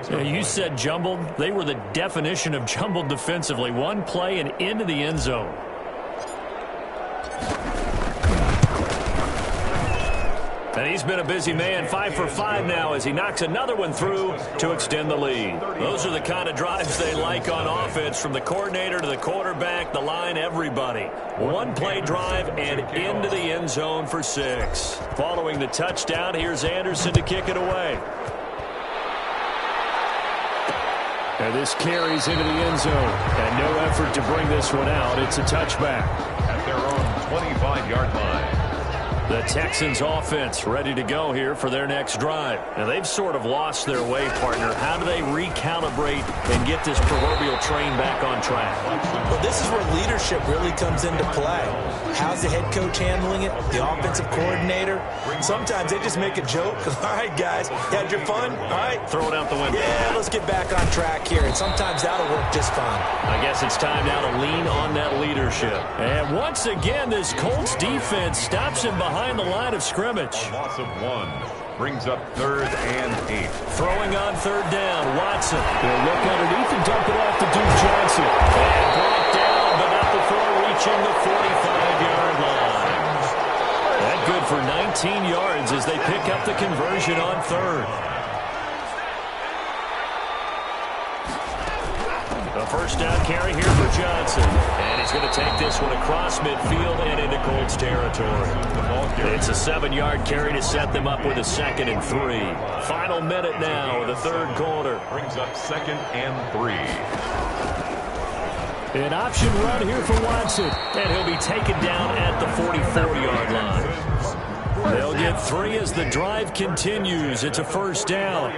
Yeah, you said jumbled. They were the definition of jumbled defensively. One play and into the end zone. And he's been a busy man, 5 for 5 now as he knocks another one through to extend the lead. Those are the kind of drives they like on offense, from the coordinator to the quarterback, the line, everybody. One play drive and into the end zone for 6. Following the touchdown, here's Anderson to kick it away. And this carries into the end zone. And no effort to bring this one out. It's a touchback. At their own 25-yard line. The Texans offense ready to go here for their next drive. Now, they've sort of lost their way, partner. How do they recalibrate and get this proverbial train back on track? Well, this is where leadership really comes into play. How's the head coach handling it? The offensive coordinator? Sometimes they just make a joke. All right, guys, you had your fun? All right. Throw it out the window. Yeah, let's get back on track here. And sometimes that'll work just fine. I guess it's time now to lean on that leadership. And once again, this Colts defense stops him behind the line of scrimmage. A loss of 1 brings up 3rd and 8. Throwing on 3rd down, Watson. They'll look underneath and dump it off to Duke Johnson. And brought down, but not before reaching the 45-yard line. That good for 19 yards as they pick up the conversion on 3rd. The first down carry here for Johnson. And he's going to take this one across midfield and into Colts territory. It's a 7-yard carry to set them up with a 2nd and 3. Final minute now of the 3rd quarter. Brings up 2nd and 3. An option run here for Watson. And he'll be taken down at the 44-yard line. They'll get 3 as the drive continues. It's a 1st down.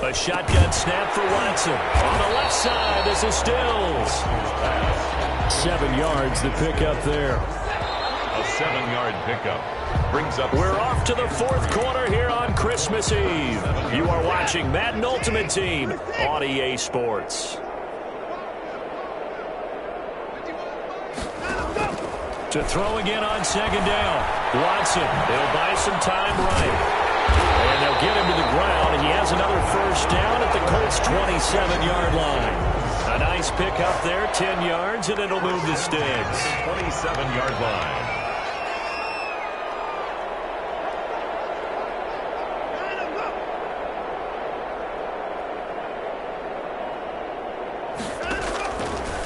A shotgun snap for Watson. On the left side, this is Stills. 7 yards the pickup there. A 7-yard pickup. Brings up. We're off to the 4th quarter here on Christmas Eve. You are watching Madden Ultimate Team on EA Sports. To throw again on 2nd down. Watson, they'll buy some time right. And they'll get him to the ground, and he has another 1st down at the Colts' 27-yard line. A nice pick up there, 10 yards, and it'll move the sticks. 27-yard line.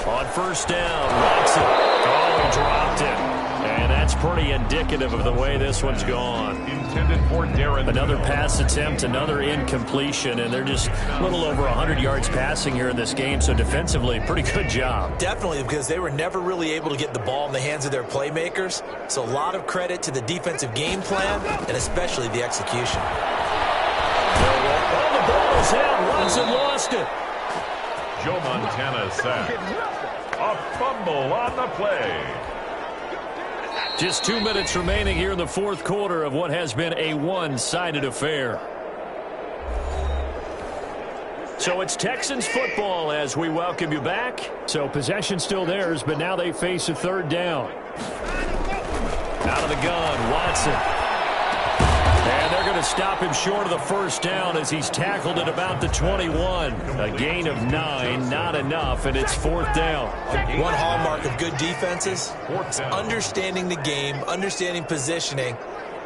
On 1st down, Watson. Oh, he dropped it. And that's pretty indicative of the way this one's gone. Intended for Darren. Another pass attempt, another incompletion, and they're just a little over 100 yards passing here in this game, so defensively, pretty good job. Definitely, because they were never really able to get the ball in the hands of their playmakers, so a lot of credit to the defensive game plan, and especially the execution. Oh, the ball is out. Watson lost it. Joe Montana sacked. A fumble on the play. Just 2 minutes remaining here in the 4th quarter of what has been a one-sided affair. So it's Texans football as we welcome you back. So possession still theirs, but now they face a 3rd down. Out of the gun, Watson. And they're going to stop him short of the 1st down as he's tackled at about the 21. A gain of 9, not enough, and it's 4th down. One hallmark of good defenses is understanding the game, understanding positioning,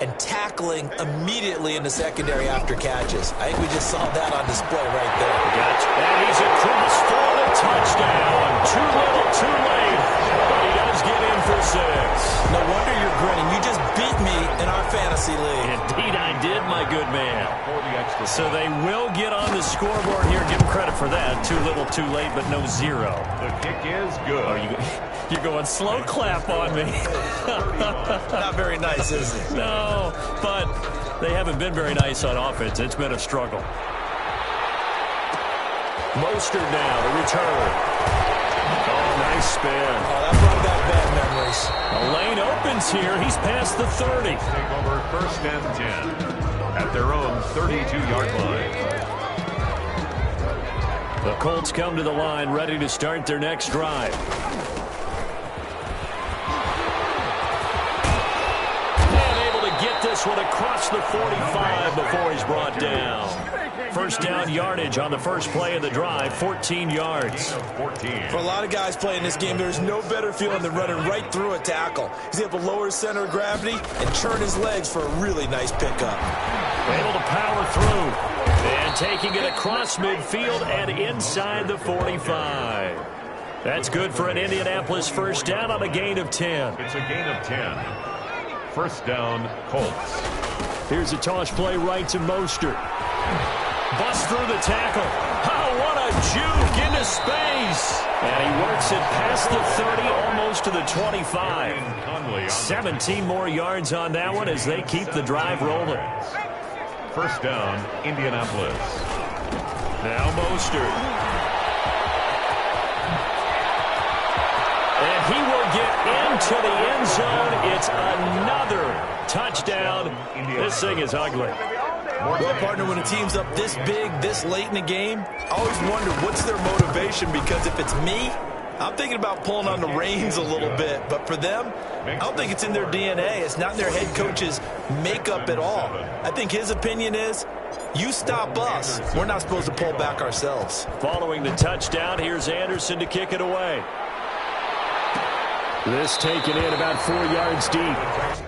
and tackling immediately in the secondary after catches. I think we just saw that on display right there. Gotcha. And he's across for the touchdown. Too little, too late, but he does get in for 6. No wonder you're grinning. You just beat me in our fantasy league. Indeed I did, my good man. So they will get on the scoreboard here. Give them credit for that. Too little, too late, but no 0. The kick is good. You're going slow clap on me. Not very nice, is it? No, but they haven't been very nice on offense. It's been a struggle. Mostert now to return. Oh, nice spin. Oh, that brought back bad memories. A lane opens here. He's past the 30. Take over 1st and 10 at their own 32-yard line. The Colts come to the line ready to start their next drive. this one across the 45 before he's brought down. First down yardage on the first play of the drive, 14 yards. For a lot of guys playing this game, there's no better feeling than running right through a tackle. He's able to lower his center of gravity and churn his legs for a really nice pickup. Able to power through. And taking it across midfield and inside the 45. That's good for an Indianapolis first down on a gain of 10. It's a gain of 10. First down, Colts. Here's a toss play right to Mostert. Bust through the tackle. Oh, what a juke into space. And he works it past the 30, almost to the 25. 17 more yards on that one as they keep the drive rolling. First down, Indianapolis. Now Mostert. And he will get into the end zone. It's another touchdown. This thing is ugly. Well, partner, when a team's up this big, this late in the game, I always wonder what's their motivation, because if it's me, I'm thinking about pulling on the reins a little bit. But for them, I don't think it's in their DNA. It's not in their head coach's makeup at all. I think his opinion is, you stop us. We're not supposed to pull back ourselves. Following the touchdown, here's Anderson to kick it away. This taken in about 4 yards deep.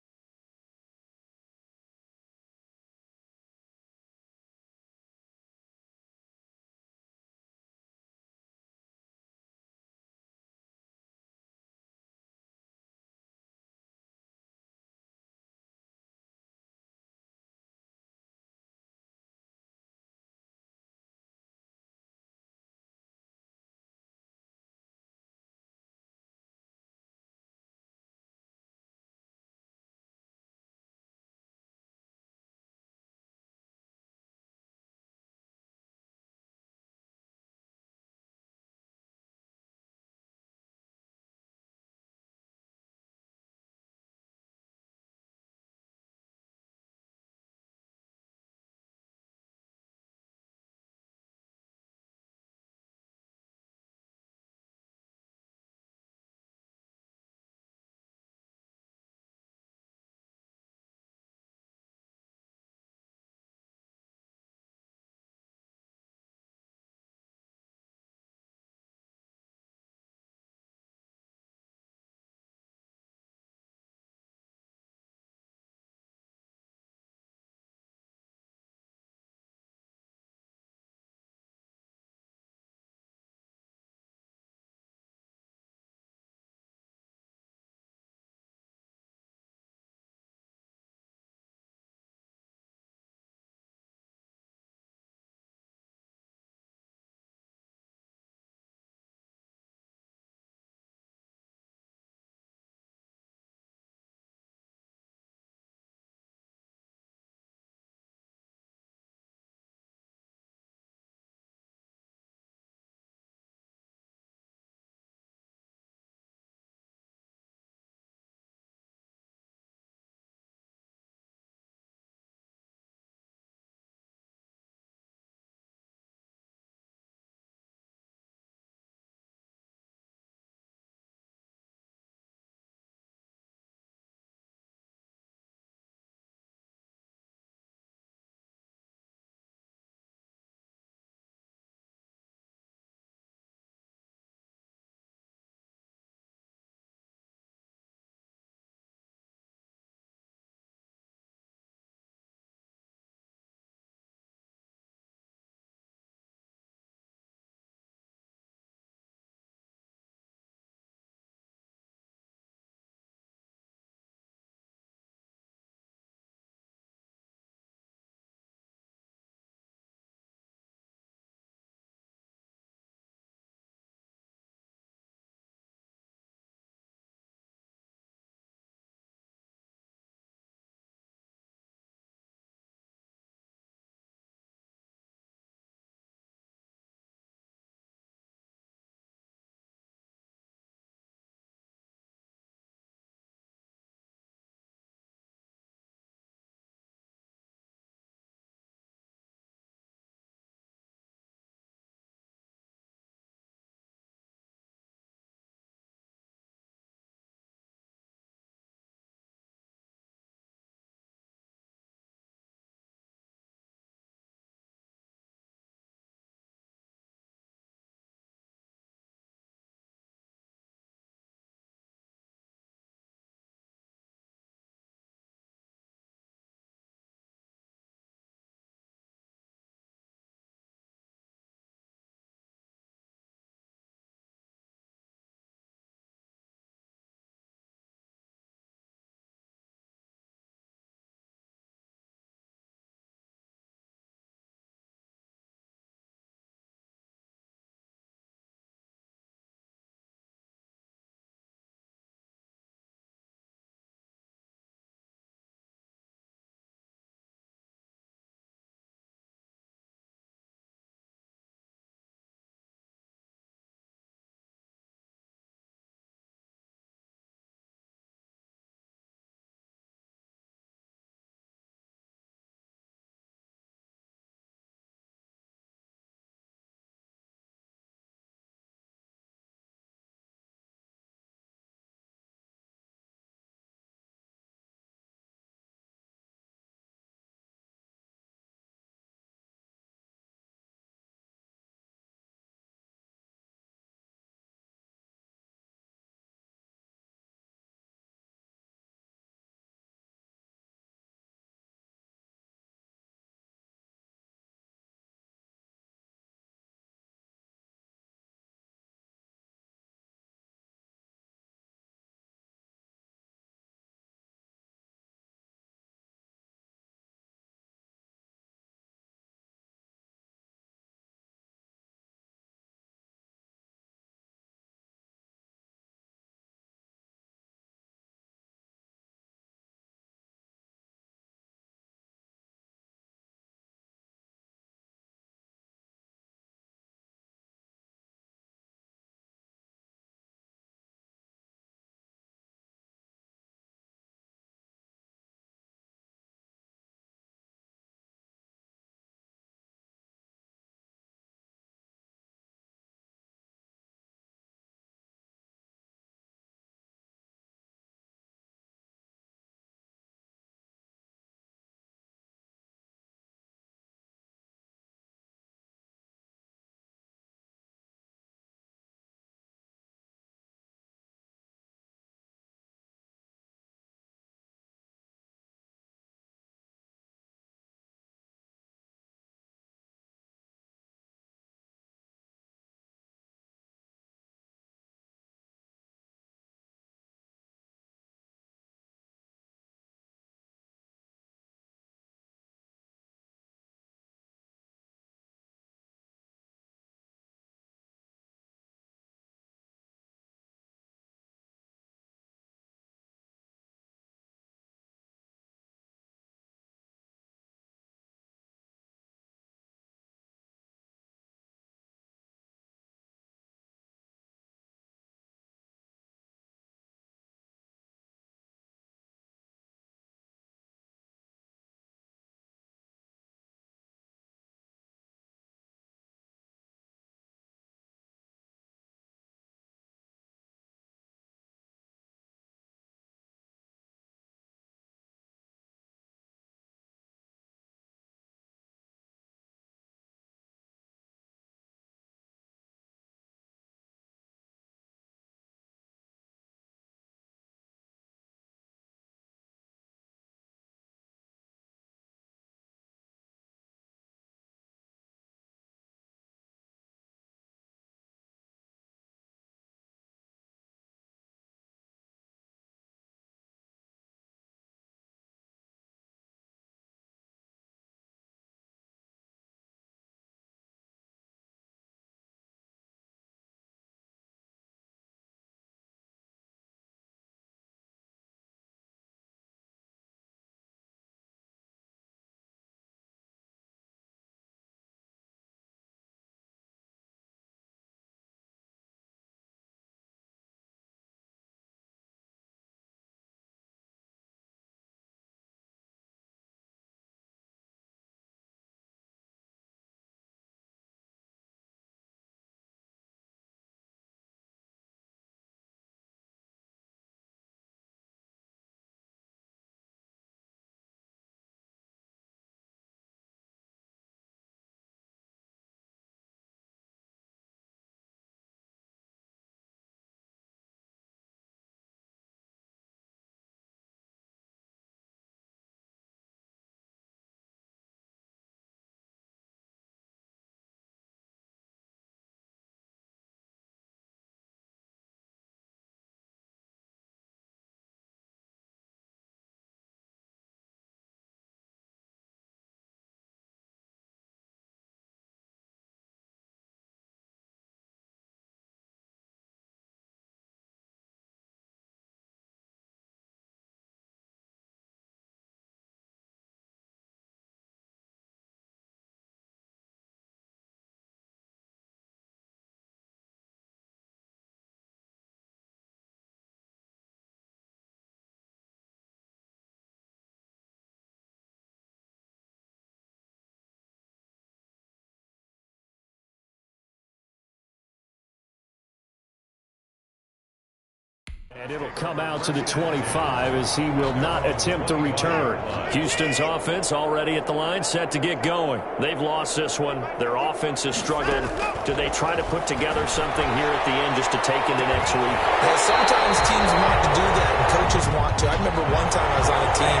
And it'll come out to the 25 as he will not attempt to return. Houston's offense already at the line, set to get going. They've lost this one. Their offense has struggled. Do they try to put together something here at the end just to take into next week? Yeah, sometimes teams want to do that and coaches want to. I remember one time I was on a team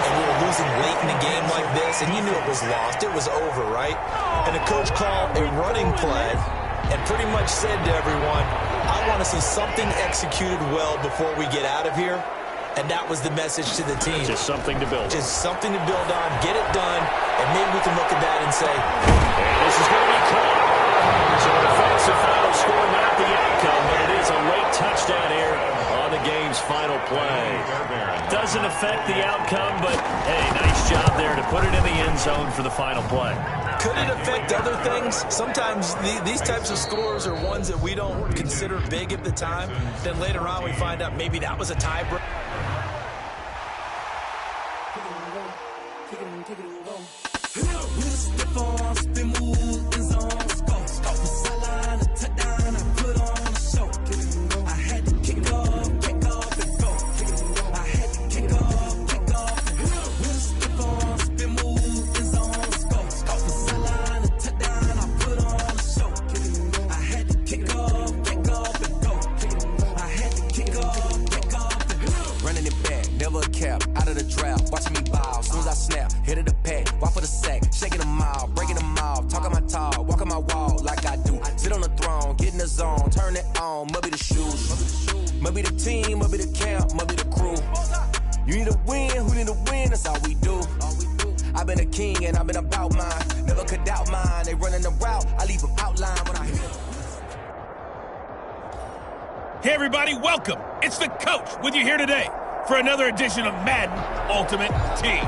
and we were losing late in a game like this, and you knew it was lost. It was over, right? And the coach called a running play and pretty much said to everyone, I want to see something executed well before we get out of here. And that was the message to the team. Just something to build. Just something to build on, get it done, and maybe we can look at that and say, and this is going to be caught. So an offensive final score, not the outcome, but it is a late touchdown here on the game's final play. Doesn't affect the outcome, but hey, nice job there to put it in the end zone for the final play. Could it affect other things? Sometimes these types of scores are ones that we don't consider big at the time. Then later on we find out maybe that was a tiebreaker. Hey everybody, welcome. It's the coach with you here today for another edition of Madden Ultimate Team.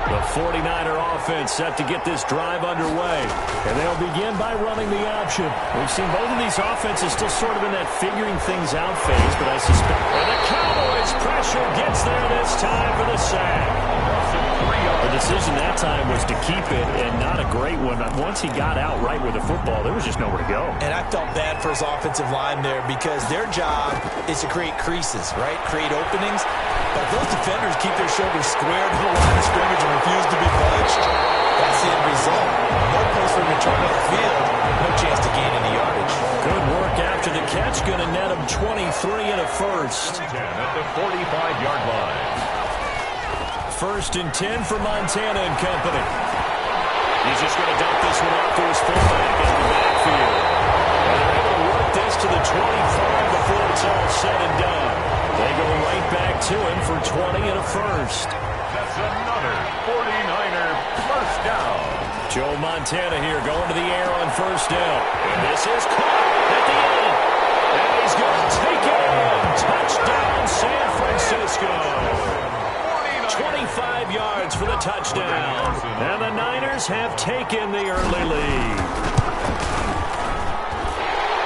The 49er offense set to get this drive underway. And they'll begin by running the option. We've seen both of these offenses still sort of in that figuring things out phase, but I suspect... And the Cowboys pressure gets there this time for the sack. The decision that time was to keep it, and not a great one. Once he got out right with the football, there was just nowhere to go. And I felt bad for his offensive line there because their job is to create creases, right? Create openings. But if those defenders keep their shoulders squared to the line of scrimmage and refuse to be budged, that's the end result. No place for him to turn on the field. No chance to gain any yardage. Good work after the catch. Going to net him 23 and a first. At the 45-yard line. 1st and 10 for Montana and company. He's just going to dump this one off to his fullback in the backfield. And they're able to work this to the 25 before it's all said and done. They go right back to him for 20 and a first. That's another 49er first down. Joe Montana here going to the air on first down. And this is caught at the end. And he's going to take it in. Touchdown, San Francisco. 25 yards for the touchdown. And the Niners have taken the early lead.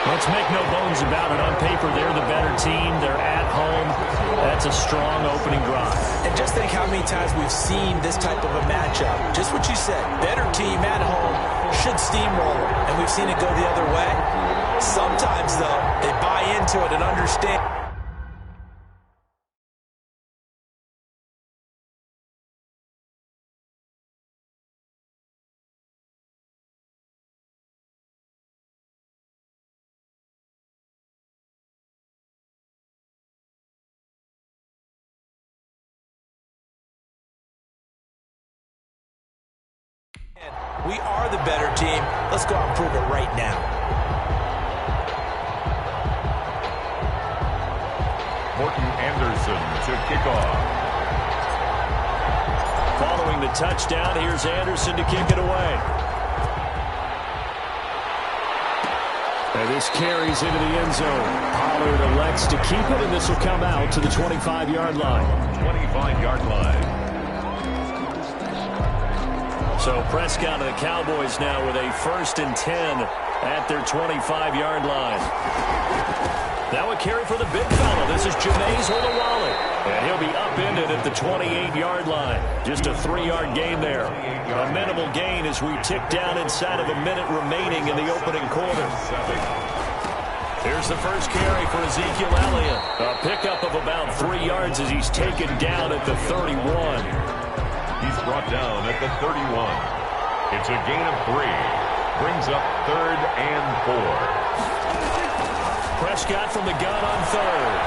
Let's make no bones about it. On paper, they're the better team. They're at home. That's a strong opening drive. And just think how many times we've seen this type of a matchup. Just what you said. Better team at home should steamroll it. And we've seen it go the other way. Sometimes, though, they buy into it and understand. We are the better team. Let's go out and prove it right now. Morton Anderson to kick off. Following the touchdown, here's Anderson to kick it away. And this carries into the end zone. Pollard elects to keep it, and this will come out to the 25-yard line. 25-yard line. So Prescott and the Cowboys now with a 1st and 10 at their 25-yard line. That would carry for the big fella. This is Jameis Olawale. And he'll be upended at the 28-yard line. Just a 3-yard gain there. A minimal gain as we tick down inside of a minute remaining in the opening quarter. Here's the first carry for Ezekiel Elliott. A pickup of about 3 yards as he's taken down at the 31. He's brought down at the 31. It's a gain of 3. Brings up 3rd and 4. Prescott from the gun on 3rd.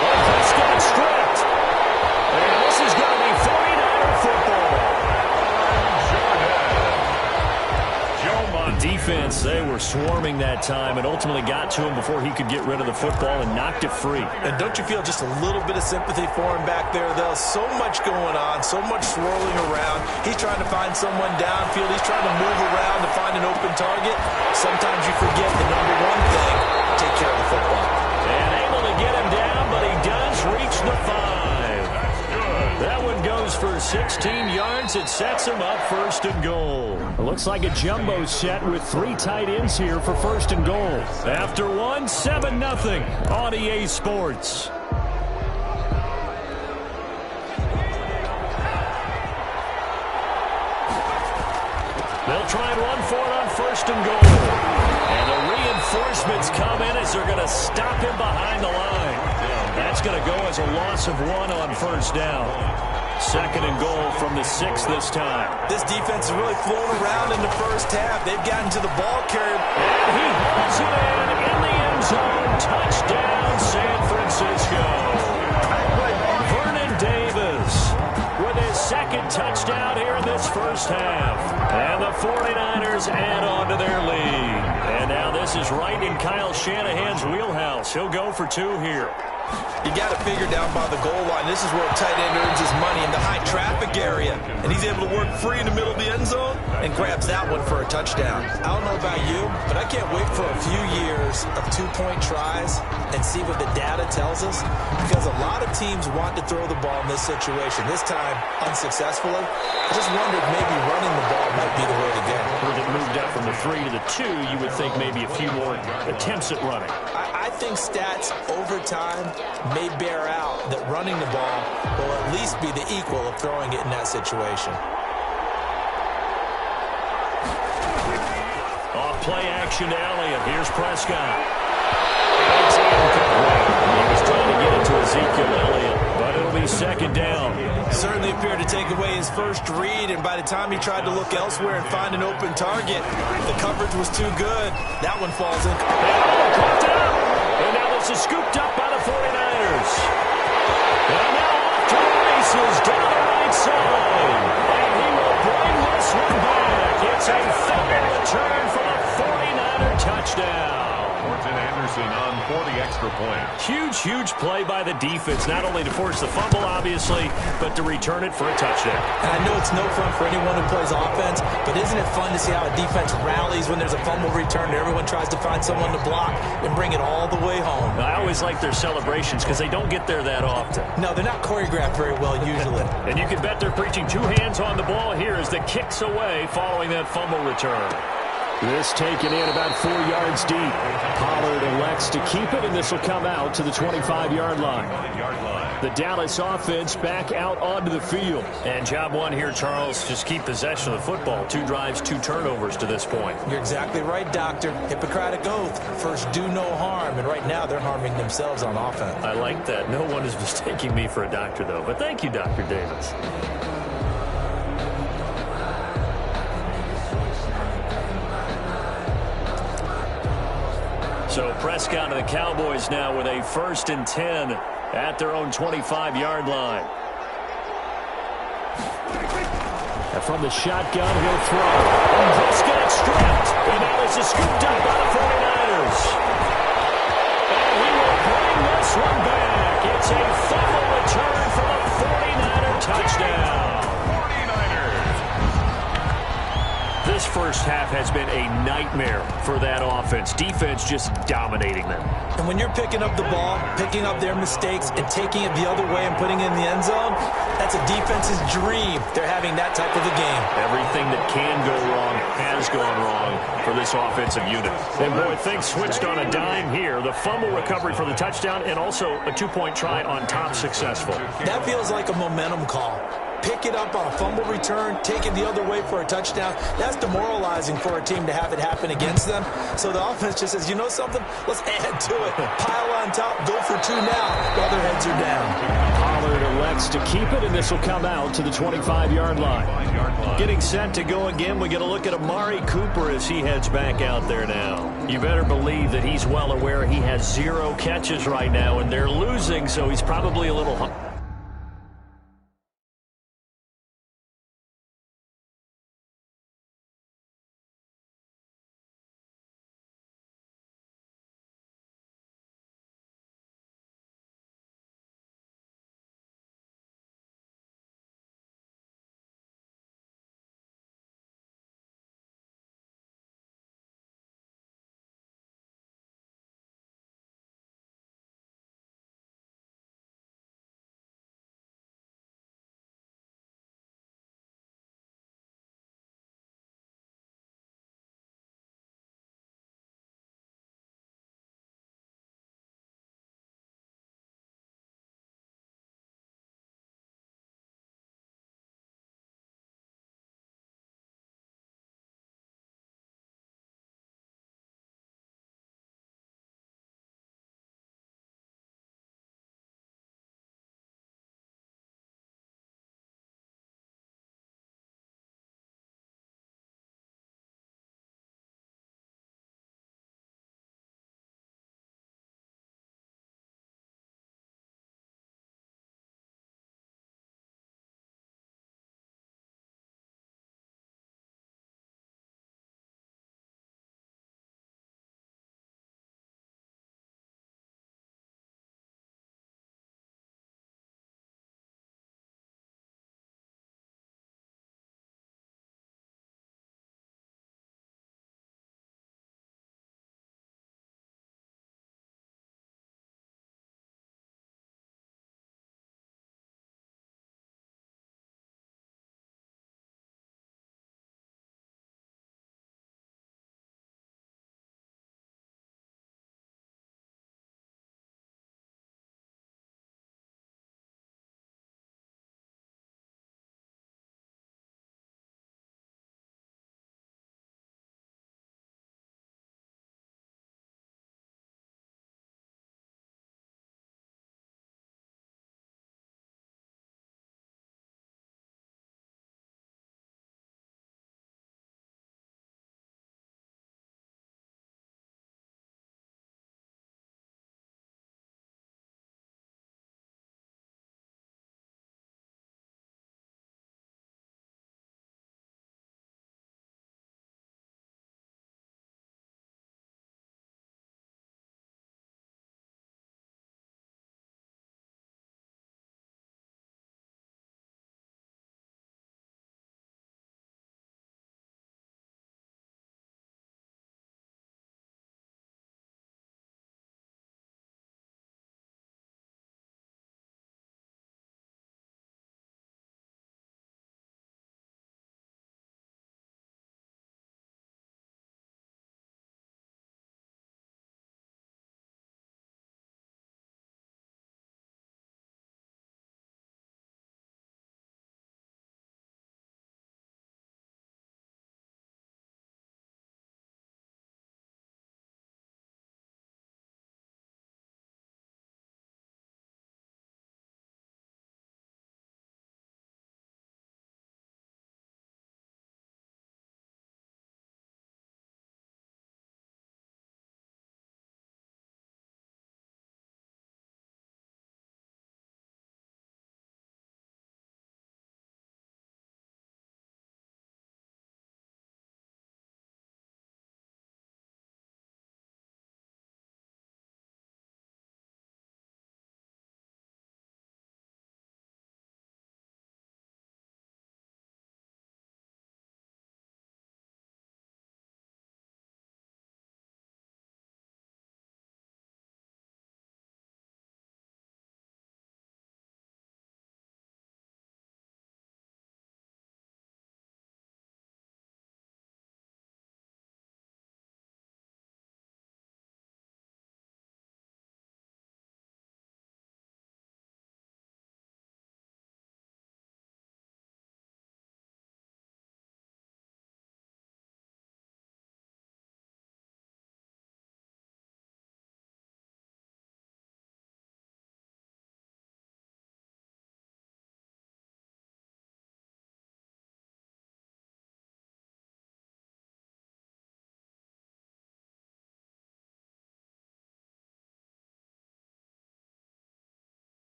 Oh, Prescott stripped. And this is going to be 49er football. Defense, they were swarming that time and ultimately got to him before he could get rid of the football and knocked it free. And don't you feel just a little bit of sympathy for him back there, though? So much going on, so much swirling around. He's trying to find someone downfield. He's trying to move around to find an open target. Sometimes you forget the number one thing, take care of the football. And able to get him down, but he does reach the 5. That one goes for 16 yards. It sets him up 1st and goal. It looks like a jumbo set with 3 tight ends here for 1st and goal. After 1, 7-0 on EA Sports. They'll try and run for it on 1st and goal. And the reinforcements come in as they're going to stop him behind the line. That's going to go as a loss of 1 on 1st down. 2nd and goal from the 6 this time. This defense is really flown around in the first half. They've gotten to the ball carrier. And he hauls it in the end zone. Touchdown, San Francisco. Vernon Davis with his 2nd touchdown here in this first half. And the 49ers add on to their lead. And now this is right in Kyle Shanahan's wheelhouse. He'll go for 2 here. You got to figure down by the goal line. This is where a tight end earns his money in the high traffic area. And he's able to work free in the middle of the end zone and grabs that one for a touchdown. I don't know about you, but I can't wait for a few years of 2-point tries and see what the data tells us. Because a lot of teams want to throw the ball in this situation. This time, unsuccessfully. I just wondered maybe running the ball might be the way to go. With it moved up from the 3 to the 2, you would think maybe a few more attempts at running. I think stats over time may bear out that running the ball will at least be the equal of throwing it in that situation. Off play action to Elliott. Here's Prescott. He was trying to get it to Ezekiel Elliott, but it'll be 2nd down. Certainly appeared to take away his first read, and by the time he tried to look elsewhere and find an open target, the coverage was too good. That one falls in. And now this is scooped up by the 49ers. And now off to the races down the right side. And he will bring this one back. It's a fumble return for a 49er touchdown. Morton Anderson on 40 extra points. Huge play by the defense, not only to force the fumble, obviously, but to return it for a touchdown. And I know it's no fun for anyone who plays offense, but isn't it fun to see how a defense rallies when there's a fumble return and everyone tries to find someone to block and bring it all the way home? I always like their celebrations because they don't get there that often. No, they're not choreographed very well usually. And you can bet they're preaching 2 hands on the ball here as the kicks away following that fumble return. This taken in about 4 yards deep. Pollard elects to keep it, and this will come out to the 25-yard line. The Dallas offense back out onto the field. And job 1 here, Charles, just keep possession of the football. 2 drives, 2 turnovers to this point. You're exactly right, Doctor. Hippocratic oath. First, do no harm. And right now, they're harming themselves on offense. I like that. No one is mistaking me for a doctor, though. But thank you, Dr. Davis. So Prescott and the Cowboys now with a 1st and 10 at their own 25-yard line. And from the shotgun, he'll throw. And Prescott stripped. And now this is scooped up by the 49ers. And he will bring this one back. It's a fumble return for a 49er touchdown. 49ers. This first half has been a nightmare for that offense. Defense just dominating them. And when you're picking up the ball, picking up their mistakes, and taking it the other way and putting it in the end zone, that's a defense's dream. They're having that type of a game. Everything that can go wrong has gone wrong for this offensive unit. And boy, things switched on a dime here. The fumble recovery for the touchdown and also a two-point try on top successful. That feels like a momentum call. Pick it up on a fumble return, take it the other way for a touchdown. That's demoralizing for a team to have it happen against them. So the offense just says, you know something? Let's add to it. Pile on top, go for two now while their heads are down. Pollard elects to keep it, and this will come out to the 25-yard line. Getting set to go again, we get a look at Amari Cooper as he heads back out there now. You better believe that he's well aware he has 0 catches right now, and they're losing, so he's probably a little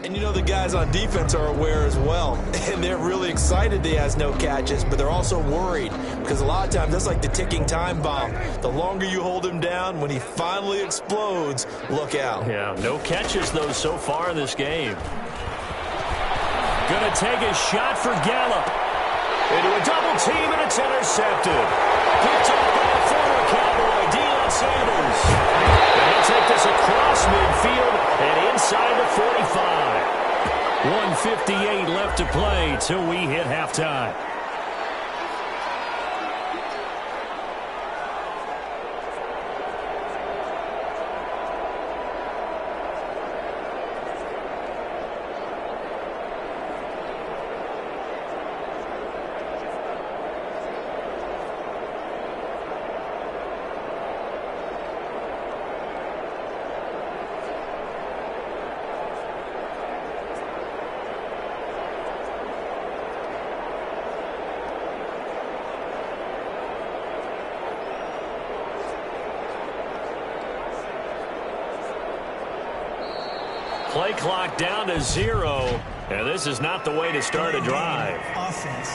And you know the guys on defense are aware as well. And they're really excited he has no catches, but they're also worried because a lot of times that's like the ticking time bomb. The longer you hold him down, when he finally explodes, look out. Yeah, no catches, though, so far in this game. Going to take a shot for Gallup. Into a double team, and it's intercepted. Picked up by a former Cowboy, Deion Sanders. And he'll take this across midfield and inside the 45. 1:58 left to play till we hit halftime. Play clock down to 0, and this is not the way to start a drive. Offense.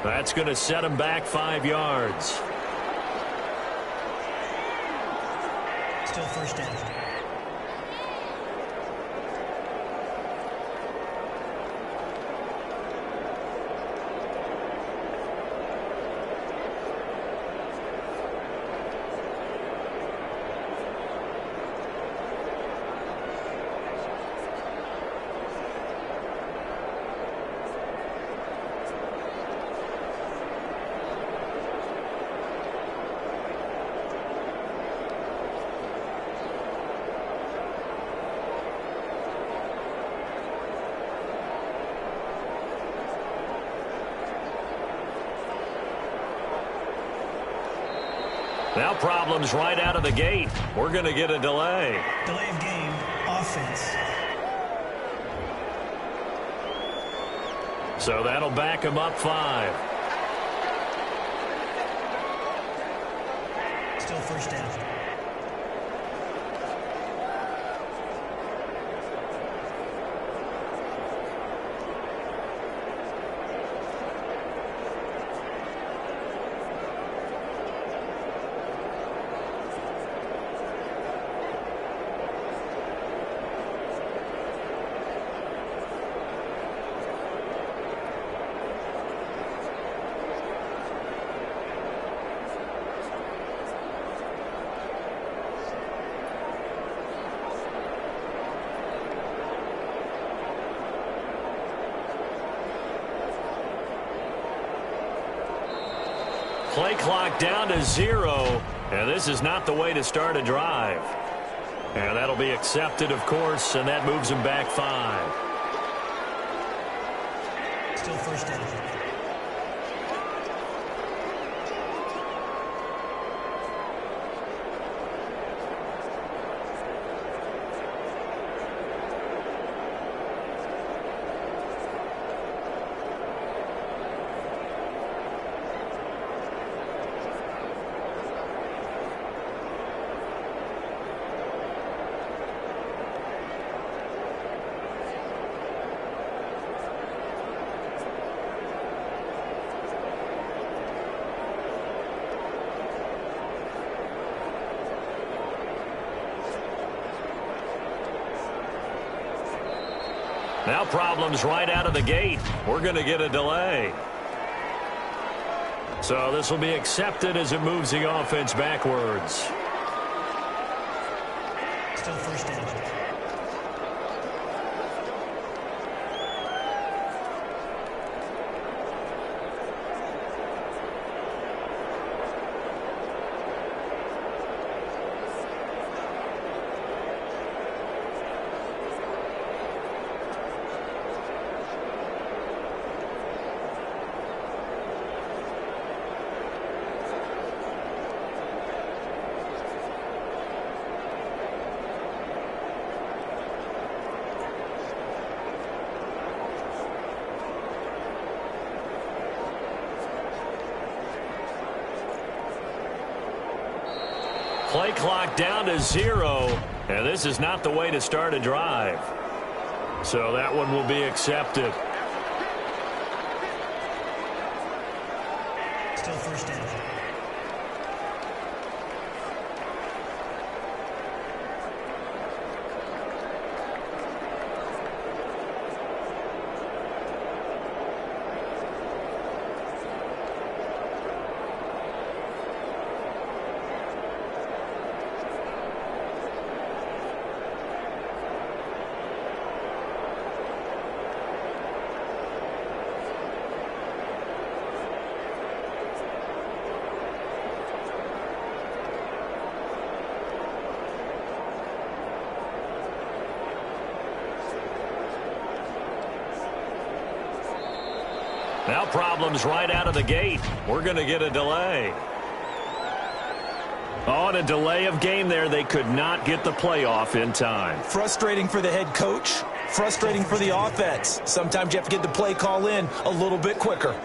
That's going to set him back 5 yards. Still first down. Now problems right out of the gate. We're going to get a delay. Delay of game. Offense. So that'll back him up 5. Still first down. Play clock down to 0, and this is not the way to start a drive. And that'll be accepted, of course, and that moves him back 5. Still first down. Now problems right out of the gate. We're going to get a delay. So this will be accepted as it moves the offense backwards. Still first down. Play clock down to 0, And this is not the way to start a drive. So that one will be accepted. Still first down. Now problems right out of the gate. We're going to get a delay. On a delay of game there, they could not get the playoff in time. Frustrating for the head coach. Frustrating for the offense. Sometimes you have to get the play call in a little bit quicker.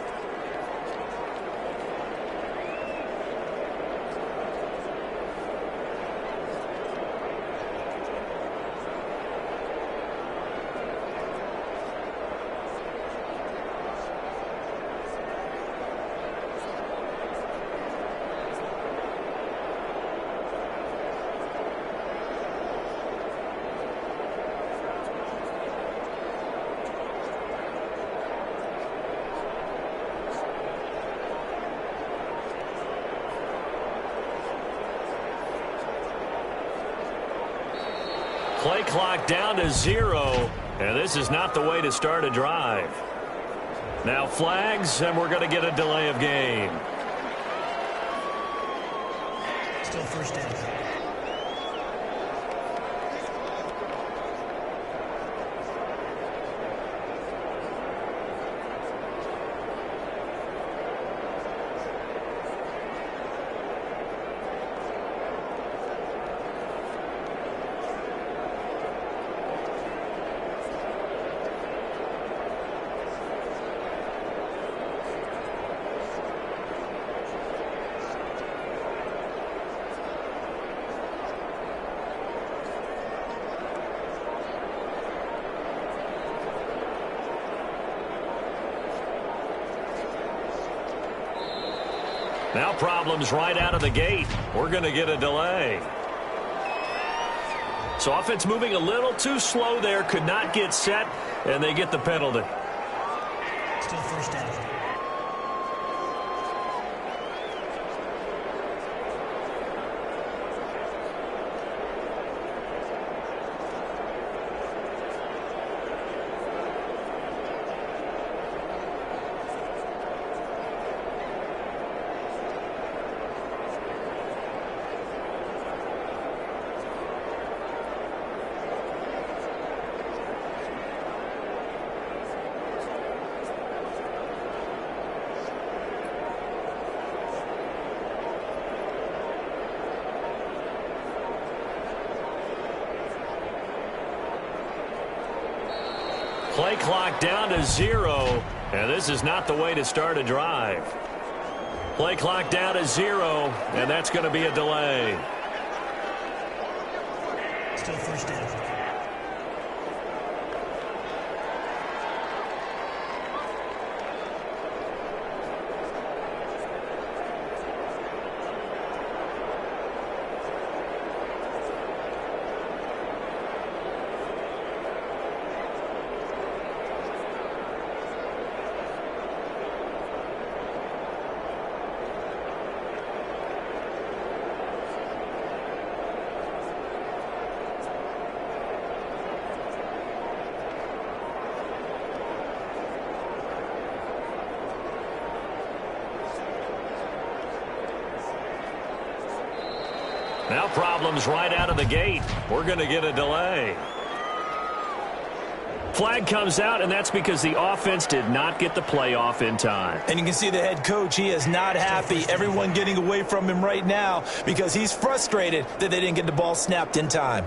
Play clock down to 0, and this is not the way to start a drive. Now flags, and we're going to get a delay of game. Still first down. Now problems right out of the gate. We're going to get a delay. So offense moving a little too slow there. Could not get set, and they get the penalty. Still first down. Play clock down to 0, and this is not the way to start a drive. Play clock down to 0, and that's going to be a delay. Still first down. Now problems right out of the gate. We're going to get a delay. Flag comes out, and that's because the offense did not get the playoff in time. And you can see the head coach, he is not happy. Everyone getting away from him right now because he's frustrated that they didn't get the ball snapped in time.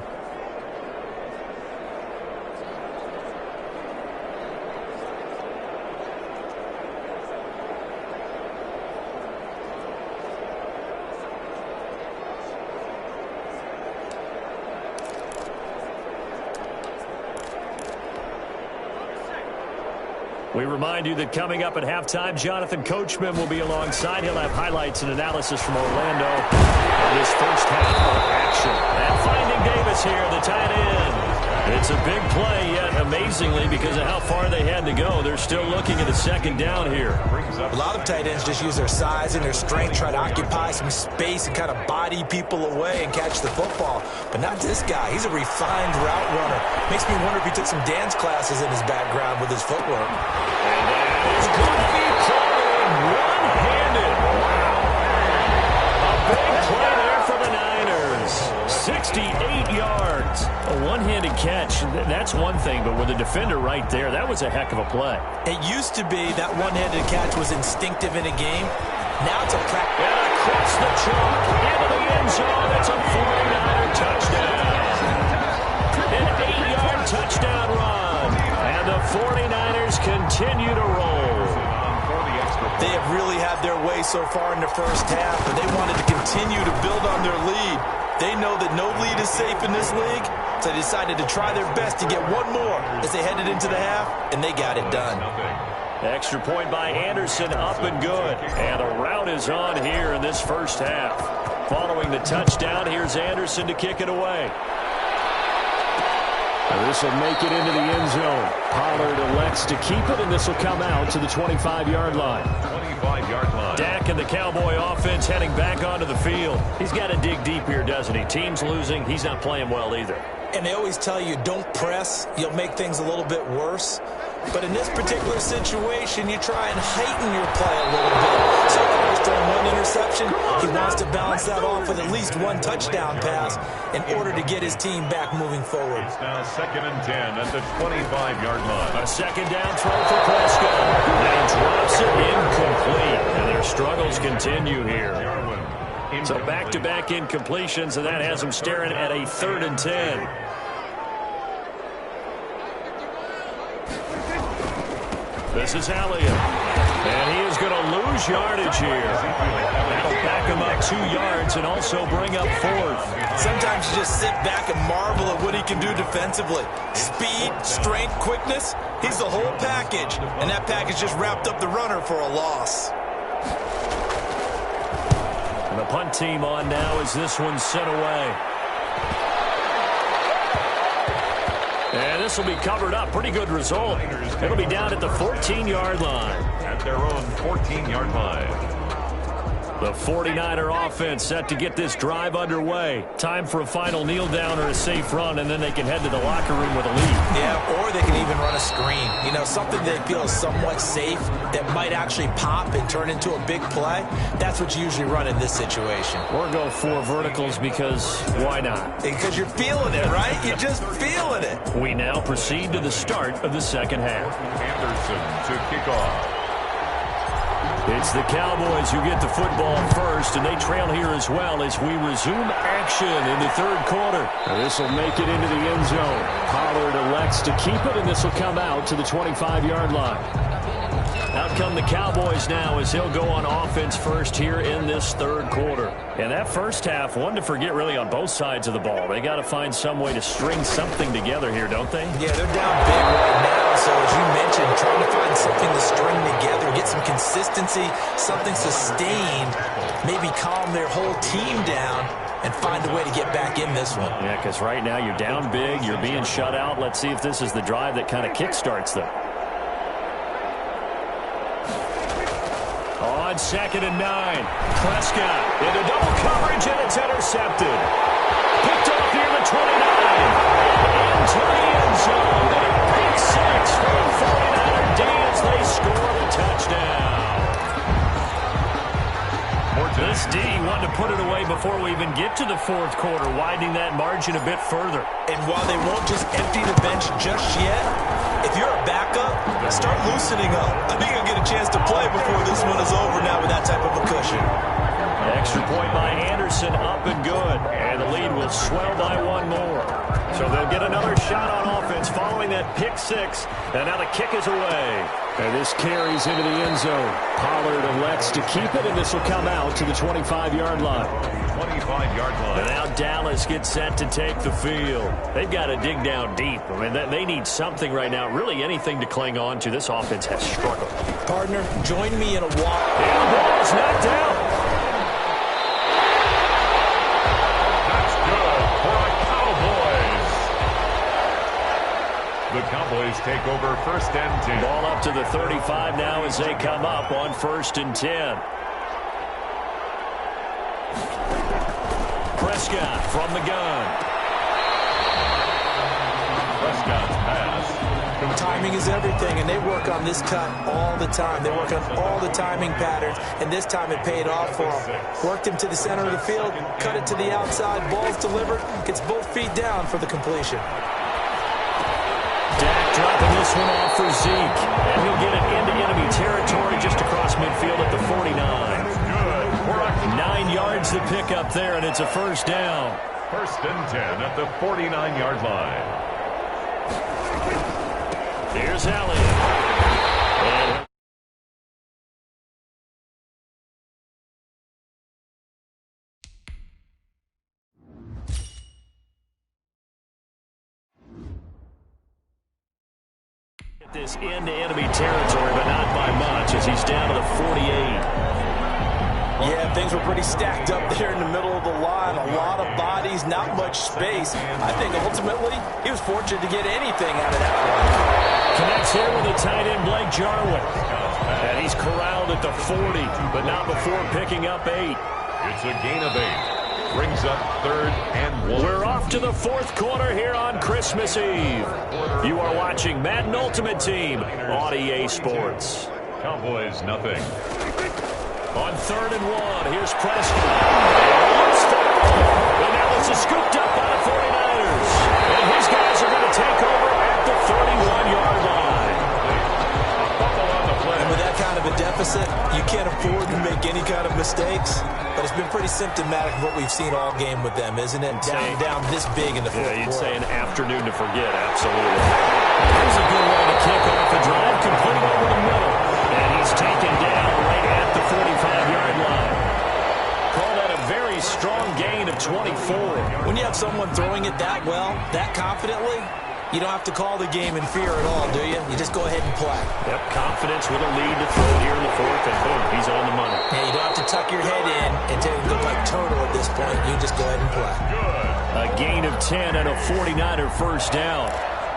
We remind you that coming up at halftime, Jonathan Coachman will be alongside. He'll have highlights and analysis from Orlando on this first half of action. And finding Davis here, the tight end. It's a big play, yet amazingly, because of how far they had to go, they're still looking at a second down here. A lot of tight ends just use their size and their strength, try to occupy some space and kind of body people away and catch the football. But not this guy. He's a refined route runner. Makes me wonder if he took some dance classes in his background with his footwork. And that is Goofy playing one-handed. Wow. A big play there for the Niners. 68 yards. A one-handed catch, that's one thing, but with a defender right there, that was a heck of a play. It used to be that one-handed catch was instinctive in a game. Now it's a practice. And across the chalk, into the end zone, it's a 49er touchdown. An 8-yard touchdown run. And the 49ers continue to roll. They have really had their way so far in the first half, but they wanted to continue to build on their lead. They know that no lead is safe in this league, so they decided to try their best to get one more as they headed into the half, and they got it done. Extra point by Anderson, up and good. And a route is on here in this first half. Following the touchdown, here's Anderson to kick it away. This will make it into the end zone. Pollard elects to keep it, and this will come out to the 25-yard line. 25-yard line. Dak and the Cowboy offense heading back onto the field. He's got to dig deep here, doesn't he? Team's losing. He's not playing well either. And they always tell you, don't press. You'll make things a little bit worse. But in this particular situation, you try and heighten your play a little bit. So far, he's thrown one interception. He wants to balance that off with at least one touchdown pass in order to get his team back moving forward. It's now 2nd and 10 at the 25-yard line. A second down throw for Prescott. And he drops it incomplete. And their struggles continue here. So back-to-back incompletions, and that has them staring at a 3rd and 10. This is Elliott. And he is going to lose yardage here. That'll back him up 2 yards and also bring up 4th. Sometimes you just sit back and marvel at what he can do defensively. Speed, strength, quickness, he's the whole package. And that package just wrapped up the runner for a loss. And the punt team on now as this one's sent away. And this will be covered up. Pretty good result. It'll be down at the 14-yard line. At their own 14-yard line. The 49er offense set to get this drive underway. Time for a final kneel down or a safe run, and then they can head to the locker room with a lead. Yeah, or they can even run a screen. You know, something they feel is somewhat safe that might actually pop and turn into a big play. That's what you usually run in this situation. Or go 4 verticals because why not? Because you're feeling it, right? You're just feeling it. We now proceed to the start of the second half. Anderson to kick off. It's the Cowboys who get the football first, and they trail here as well as we resume action in the 3rd quarter. This will make it into the end zone. Pollard elects to keep it, and this will come out to the 25-yard line. Out come the Cowboys now as he'll go on offense first here in this 3rd quarter. And that first half, one to forget really on both sides of the ball. They got to find some way to string something together here, don't they? Yeah, they're down big right now. So as you mentioned, trying to find something to string together, get some consistency, something sustained, maybe calm their whole team down and find a way to get back in this one. Yeah, because right now you're down big, you're being shut out. Let's see if this is the drive that kind of kickstarts them. On 2nd and 9, Prescott into double coverage, and it's intercepted. Picked off near the 29. Into the end zone. Pick 6 for the 49er D as they score the touchdown. This D wanted to put it away before we even get to the 4th quarter, widening that margin a bit further. And while they won't just empty the bench just yet, if you're a backup, start loosening up. I think you'll get a chance to play before this one is over now with that type of a cushion. Extra point by Anderson, up and good. And the lead will swell by one more. So they'll get another shot on offense following that pick six. And now the kick is away. And this carries into the end zone. Pollard elects to keep it, and this will come out to the 25-yard line. 25-yard line. And now Dallas gets set to take the field. They've got to dig down deep. I mean, they need something right now, really anything to cling on to. This offense has struggled. Partner, join me in a walk. And the ball is knocked down. That's good for the Cowboys. The Cowboys take over 1st and 10. Ball up to the 35 now as they come up on 1st and 10. Prescott from the gun. Prescott's pass. Timing is everything, and they work on this cut all the time. They work on all the timing patterns, and this time it paid off for them. Worked him to the center of the field, cut it to the outside, ball's delivered, gets both feet down for the completion. Dak dropping this one off for Zeke, and he'll get it into enemy territory just across midfield at the 49. 9 yards to pick up there, and it's a 1st down. 1st and 10 at the 49-yard line. Here's Elliott. And get this into enemy territory, but not by much as he's down to the 48. Yeah, things were pretty stacked up there in the middle of the line. A lot of bodies, not much space. I think ultimately he was fortunate to get anything out of that one. Connects here with the tight end, Blake Jarwin. And he's corralled at the 40, but not before picking up 8. It's a gain of 8. Brings up 3rd and 1. We're off to the 4th quarter here on Christmas Eve. You are watching Madden Ultimate Team on EA Sports. Cowboys nothing. On 3rd and 1, here's Prescott. And now this is scooped up by the 49ers. And his guys are going to take over at the 31-yard line. And with that kind of a deficit, you can't afford to make any kind of mistakes. But it's been pretty symptomatic of what we've seen all game with them, isn't it? Down this big in the 4th quarter. Yeah, you'd say an afternoon to forget, absolutely. Here's a good way to kick off a drive, complete over the middle. And he's taken down right at the 45-yard line. Call that a very strong gain of 24. When you have someone throwing it that well, that confidently, you don't have to call the game in fear at all, do you? You just go ahead and play. Yep, confidence with a lead to throw it here in the 4th, and boom, he's on the money. Yeah, you don't have to tuck your head in and go like turtle at this point. You just go ahead and play. A gain of 10 and a 49er 1st down.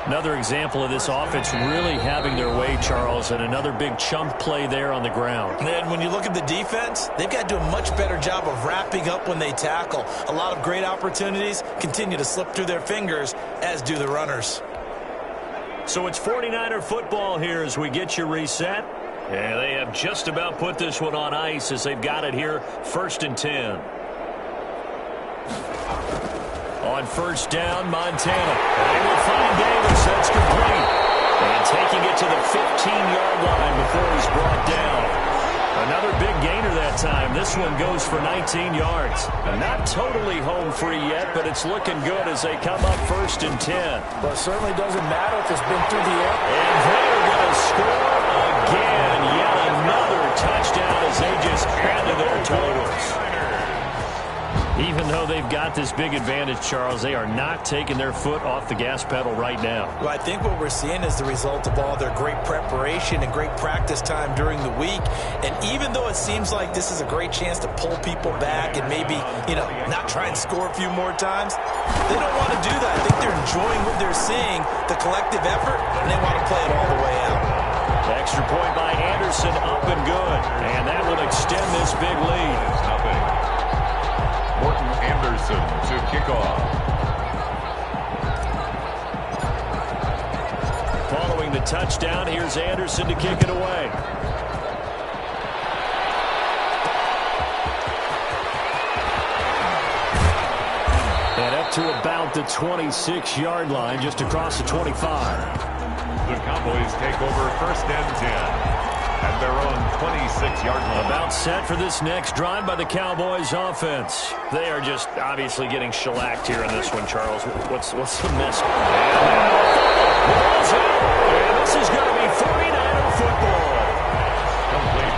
Another example of this offense really having their way, Charles, and another big chunk play there on the ground. And then when you look at the defense, they've got to do a much better job of wrapping up when they tackle. A lot of great opportunities continue to slip through their fingers, as do the runners. So it's 49er football here as we get you reset. And they have just about put this one on ice as they've got it here, 1st and 10. On 1st down, Montana. They will find Davis. That's complete. And taking it to the 15-yard line before he's brought down. Another big gainer that time. This one goes for 19 yards. Not totally home free yet, but it's looking good as they come up 1st and 10. But it certainly doesn't matter if it's been through the air. And they're going to score again. Yet another touchdown as they just add to their totals. Even though they've got this big advantage, Charles, they are not taking their foot off the gas pedal right now. Well, I think what we're seeing is the result of all their great preparation and great practice time during the week. And even though it seems like this is a great chance to pull people back and maybe, not try and score a few more times, they don't want to do that. I think they're enjoying what they're seeing, the collective effort, and they want to play it all the way out. Extra point by Anderson, up and good. And that will extend this big lead. Nothing. Morton Anderson to kick off. Following the touchdown, here's Anderson to kick it away. And up to about the 26-yard line, just across the 25. The Cowboys take over 1st and 10 at their own 26-yard line. About set for this next drive by the Cowboys offense. They are just obviously getting shellacked here in this one, Charles. What's the mess? And this is going to be 49er football.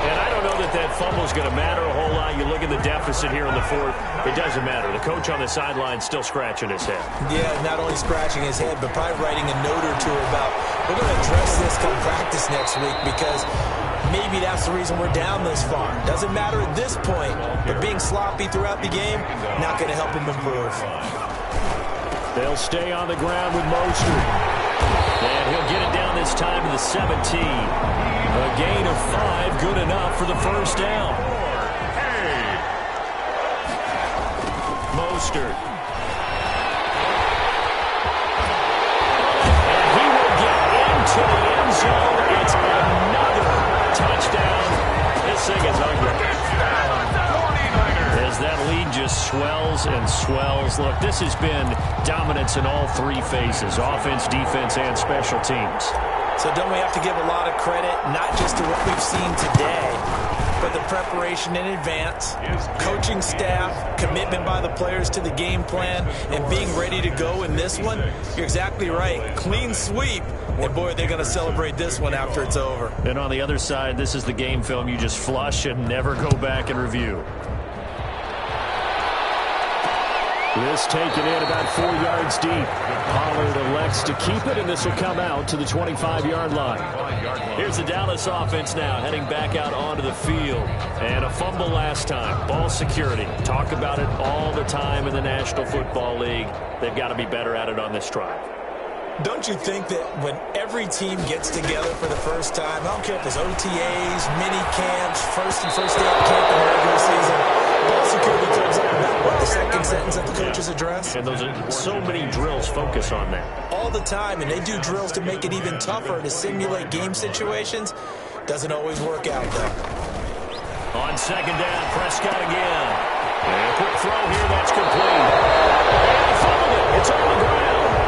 And I don't know that fumble is going to matter a whole lot. You look at the deficit here in the fourth. It doesn't matter. The coach on the sideline still scratching his head. Yeah, not only scratching his head, but probably writing a note or two about, we're going to address this come practice next week because maybe that's the reason we're down this far. Doesn't matter at this point, but being sloppy throughout the game, not going to help him improve. They'll stay on the ground with Mostert. And he'll get it down this time to the 17. A gain of 5, good enough for the first down. Mostert. And he will get into the end zone. It's another touchdown. This thing is hungry. As that lead just swells and swells. Look, this has been dominance in all three phases, offense, defense, and special teams. So don't we have to give a lot of credit, not just to what we've seen today, but the preparation in advance, coaching staff, commitment by the players to the game plan, and being ready to go in this one? You're exactly right. Clean sweep. And, boy, they're going to celebrate this one after it's over. And on the other side, this is the game film you just flush and never go back and review. This taken in about 4 yards deep. Pollard elects to keep it, and this will come out to the 25-yard line. Here's the Dallas offense now, heading back out onto the field. And a fumble last time. Ball security. Talk about it all the time in the National Football League. They've got to be better at it on this drive. Don't you think that when every team gets together for the first time, I don't care if it's OTAs, mini camps, first day of camp in the regular season, ball security comes up about what the second sentence of the coach's address? And those are so many drills focus on that. All the time, and they do drills to make it even tougher to simulate game situations. Doesn't always work out, though. On second down, Prescott again. And a quick throw here, that's complete. And he fumbled it. It's on the ground.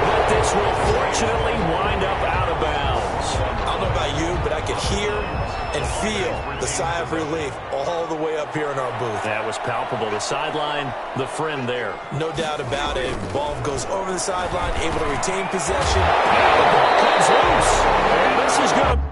But this will fortunately wind up out of bounds. I don't know about you, but I could hear and feel the sigh of relief all the way up here in our booth. That was palpable. The sideline, the friend there. No doubt about it. Ball goes over the sideline, able to retain possession. And the ball comes loose. And this is going to...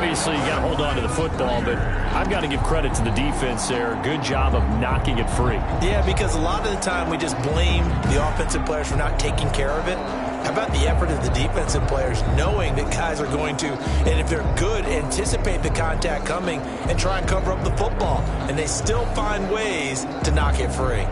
Obviously, you got to hold on to the football, but I've got to give credit to the defense there. Good job of knocking it free. Yeah, because a lot of the time we just blame the offensive players for not taking care of it. How about the effort of the defensive players knowing that guys are going to, and if they're good, anticipate the contact coming and try and cover up the football. And they still find ways to knock it free.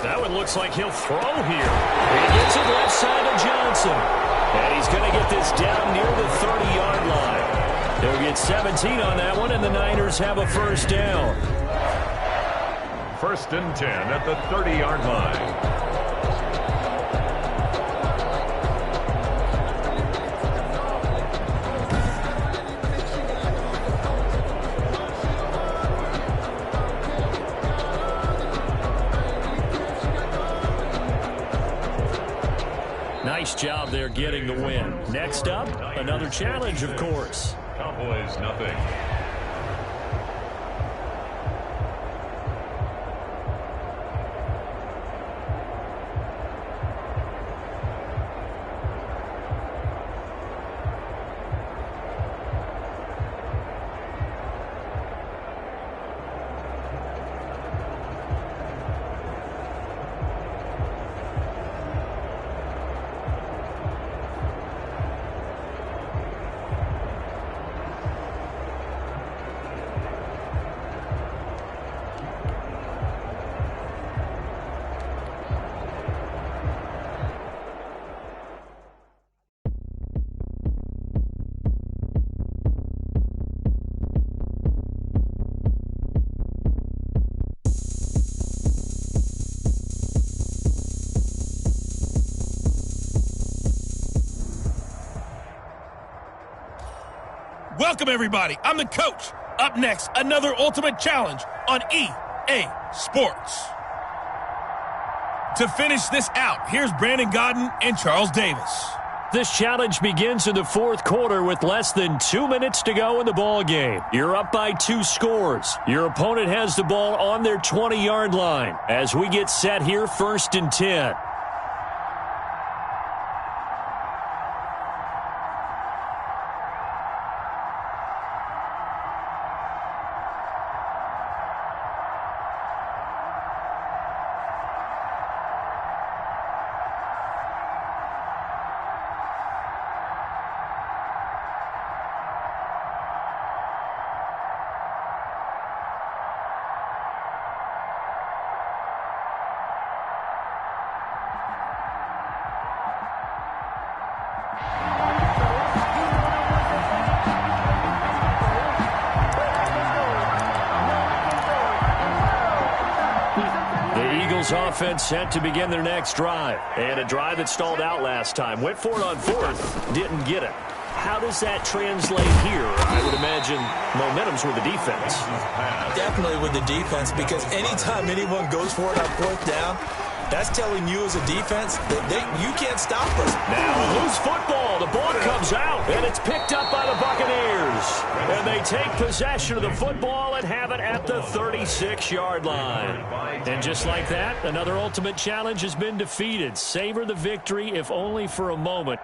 That one looks like he'll throw here. He gets it left side to Johnson. And he's going to get this down near the 30-yard line. They'll get 17 on that one, and the Niners have a first down. 1st and 10 at the 30-yard line. Nice job there getting the win. Next up, another challenge, of course. Cowboys, nothing. Welcome, everybody. I'm the coach. Up next, another Ultimate Challenge on EA Sports. To finish this out, here's Brandon Godden and Charles Davis. This challenge begins in the fourth quarter with less than 2 minutes to go in the ball game. You're up by 2 scores. Your opponent has the ball on their 20-yard line. As we get set here, 1st and 10. Offense set to begin their next drive. And a drive that stalled out last time. Went for it on 4th, didn't get it. How does that translate here? I would imagine momentum's with the defense. Definitely with the defense, because anytime anyone goes for it on 4th down, that's telling you as a defense that you can't stop us. Now loose football. The ball comes out, and it's picked up by the Buccaneers. And they take possession of the football and have it at the 36-yard line. And just like that, another Ultimate Challenge has been defeated. Savor the victory, if only for a moment.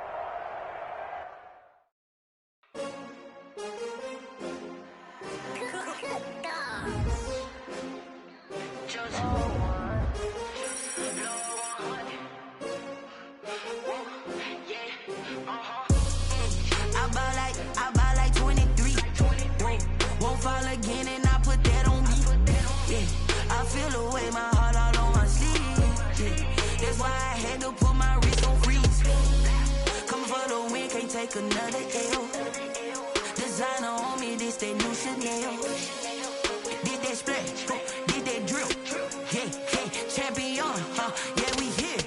Another L. Designer on me, this that new Chanel. Did that splash, did that drill. Yeah, champion, yeah, we here.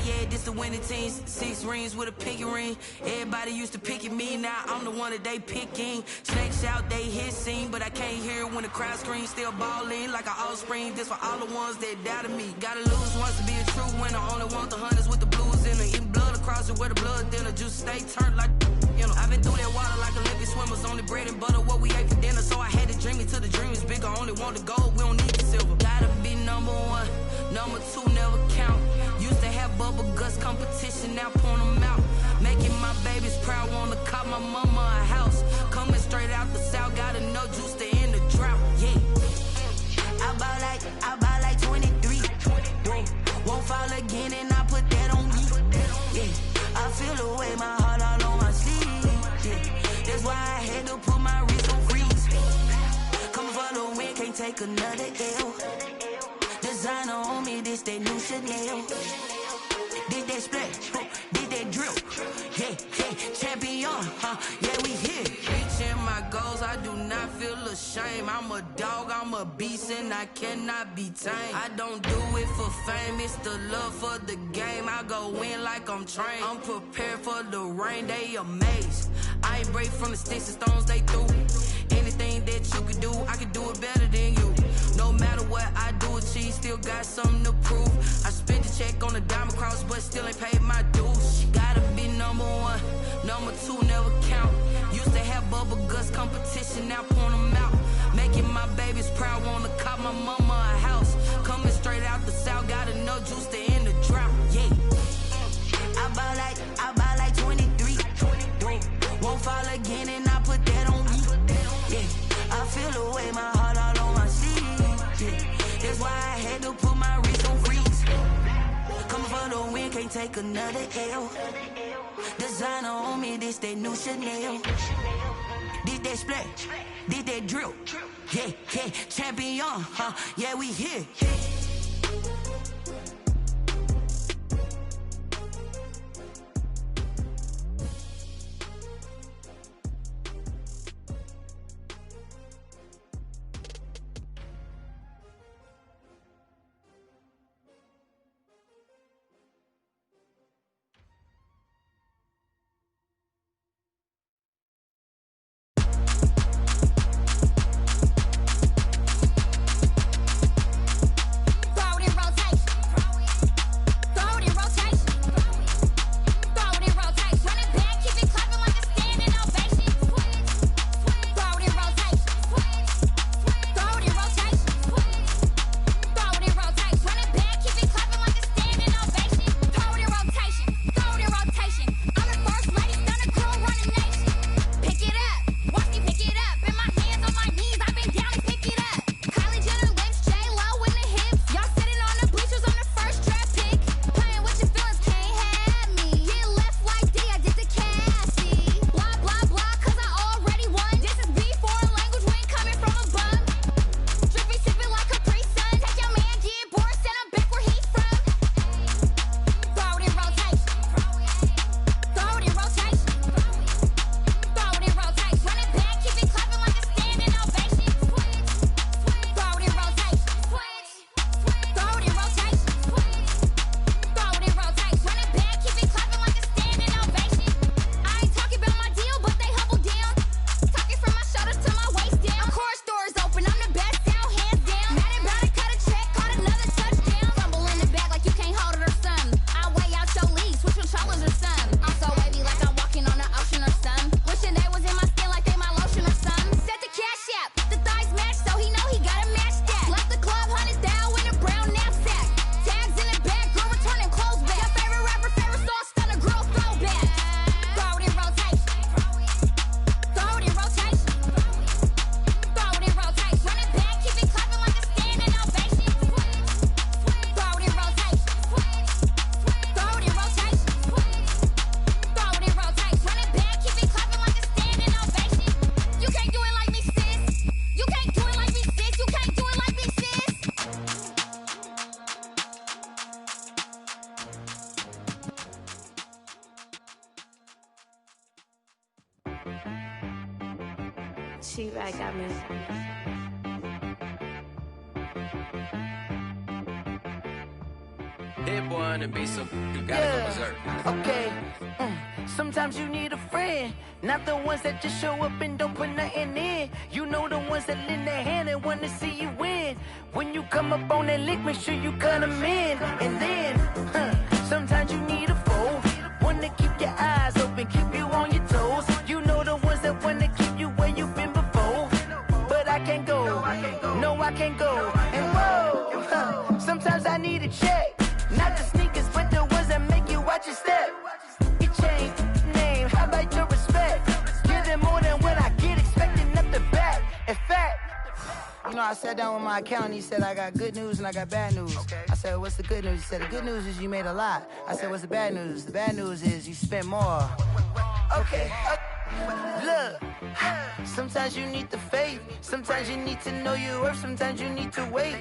Yeah, this the winning team. 6 rings with a pinky ring. Everybody used to pick at me, now I'm the one that they picking. Snakes out, they hit scene, but I can't hear it when the crowd screams. Still balling like an offspring. This for all the ones that doubted me. Gotta lose once to be a true winner. Only want the hunters with the blues in the blue. cross it where the blood thinner. Juice stay turned like, you know. I've been through that water like Olympic swimmers. Only bread and butter, what we ate for dinner. So I had to dream it till the dream is bigger. Only want the gold, we don't need the silver. Gotta be number one, number two never count. Used to have bubble guts competition, now point them out. Making my babies proud, wanna cop my mama a house. Coming straight out the south, gotta know juice to end the drought. Yeah. I buy like 23. Won't fall again and I put that on me. Yeah. I feel the way, my heart all on my sleeve. Yeah. That's why I had to put my wrist on freeze. Come for the win, can't take another L. Designer on me, this that new Chanel. Did that splash, did that drill. Yeah, yeah, champion, yeah, we here. Reaching my goals, I do not feel ashamed. I'm a dog, I'm a beast, and I cannot be tamed. I don't do it for fame, it's the love for the game. I go in like I'm trained. I'm prepared for the rain, they amazed. I ain't break from the sticks and stones they threw. Anything that you could do, I can do it better than you. No matter what I do, achieve, still got something to prove. I spent the check on the diamond cross, but still ain't paid my dues. Gotta be number one, number two never count. Used to have bubble guts competition, now point them out. Making my babies proud, wanna cop my mama a house. Coming straight out the south, gotta know juice to end the drought. Yeah. I buy like 23. Won't fall again and I put that on me. Yeah. I feel the way, my heart all on my sleeve. Yeah. That's why I had to put my wrist on freeze. Coming for the win, can't take another L. Designer on me, this that new Chanel. Did that splash, did that drill. Yeah, yeah, champion, yeah, we here. She-Rag got me. That boy on the beat, so you gotta go berserk. Okay. Sometimes you need a friend, not the ones that just show up and don't put nothing in. You know the ones that lend their hand and want to see you win. When you come up on that lick, make sure you cut them in. And then, sometimes you need a foe, wanna keep your eyes open, keep you on your toes. You know the ones that wanna keep you where you've been before. But I can't go, no, I can't go. And whoa, sometimes I need a check. Not the sneakers, but the ones that make you watch your step. You change name, how about your respect? Give them more than what I get, expecting nothing back. In fact, you know, I sat down with my accountant. He said, I got good news and I got bad news. I said, what's the good news? He said, the good news is you made a lot. I said, what's the bad news? The bad news is you spent more. Okay. Look, sometimes you need the faith. Sometimes you need to know your worth. Sometimes you need to wait.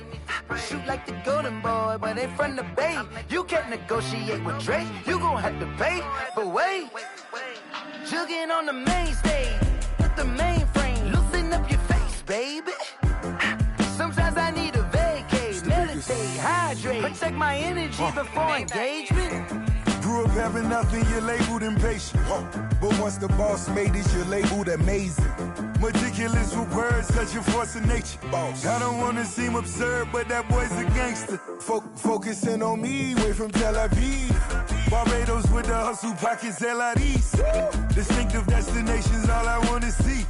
Shoot like the golden boy, but they from the bay. You can't negotiate with Drake. You gon' have to pay. But wait, jugging on the main stage with the mainframe. Loosen up your face, baby. Sometimes I need a vacate, meditate, hydrate, protect my energy before engagement. Grew up having nothing, you're labeled impatient. But once the boss made it, you're labeled amazing. Meticulous with words, such a force of nature. I don't wanna seem absurd, but that boy's a gangster. Focusing on me, way from Tel Aviv. Barbados with the hustle pockets, LIDs. Distinctive destinations, all I wanna see.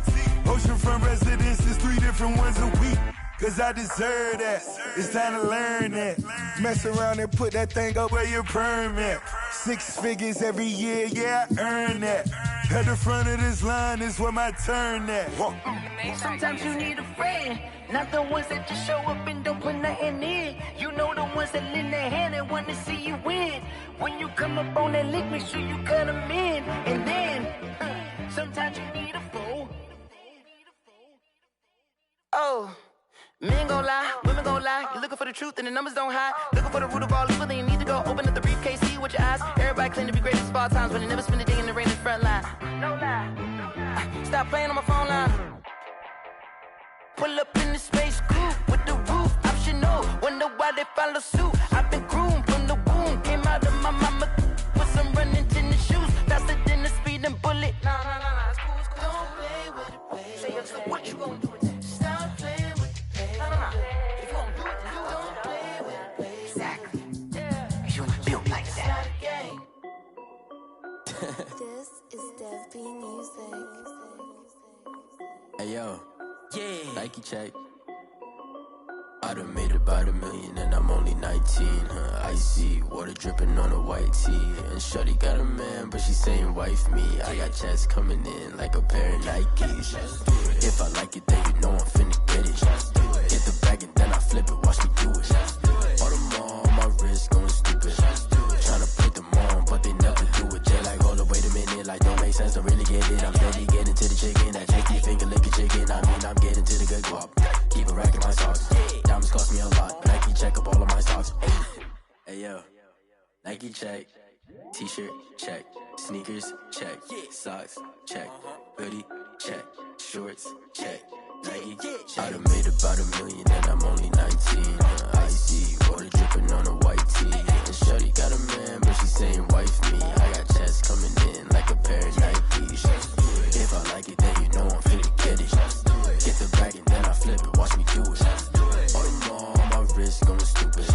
Oceanfront residences, 3 different ones a week. Cause I deserve that, it's time to learn that. Mess around and put that thing up where your permit. 6 figures every year, yeah, I earn that. At the front of this line is where my turn at. Sometimes you need a friend, not the ones that just show up and don't put nothing in. You know the ones that lend their hand and want to see you win. When you come up on that lick, make sure you cut them in. And then, sometimes you need a fool. Oh. Men gon' lie, women gon' lie. You're looking for the truth and the numbers don't hide. Looking for the root of all evil, then you need to go open up the briefcase, see with your eyes. Everybody claim to be greatest of all times, but they never spend a day in the rain in the front line. No lie. Stop playing on my phone line. Pull up in the space coupe with the roof optional. Wonder why they follow suit. I've been groomed from the womb. Came out of my mama with some running tennis shoes. Faster than the speeding bullet. Nah, it's cool, it's cool. Don't play with it, baby. Say, so what you gon' do with it? Stop playing with it. No. If you won't do it, then you don't play with it, baby. Exactly. Yeah. You ain't built like that. This is Dev B Music. Hey yo, yeah. Nike check. I done made about $1 million and I'm only 19. Icy water dripping on a white tee. And shorty got a man, but she saying wife me. I got checks coming in like a pair of Nikes. If I like it, then you know I'm finna get it. Get the bag and then I flip it, watch me do it. All them on my wrist going stupid. Tryna put them on, but they never do it. They like, hold up, wait a minute, like don't make sense, don't really get it. I'm steady getting to the chicken, that tasty finger licking chicken. I mean, I'm getting to the good guap. Keep a rack in my socks. Diamonds cost me a lot. Nike check up all of my socks. Hey yo, Nike check. T-shirt check. Sneakers check. Socks check. Hoodie check. Shorts check. Nike. I done made about $1 million and I'm only 19. Icy water dripping on a white tee. And shorty got a man, but she saying wife me. I got checks coming in like a pair of Nikes. If I like it, then you know I'm finna get it. Get the bag and then I flip it, watch me do it. All them on my wrist going stupid.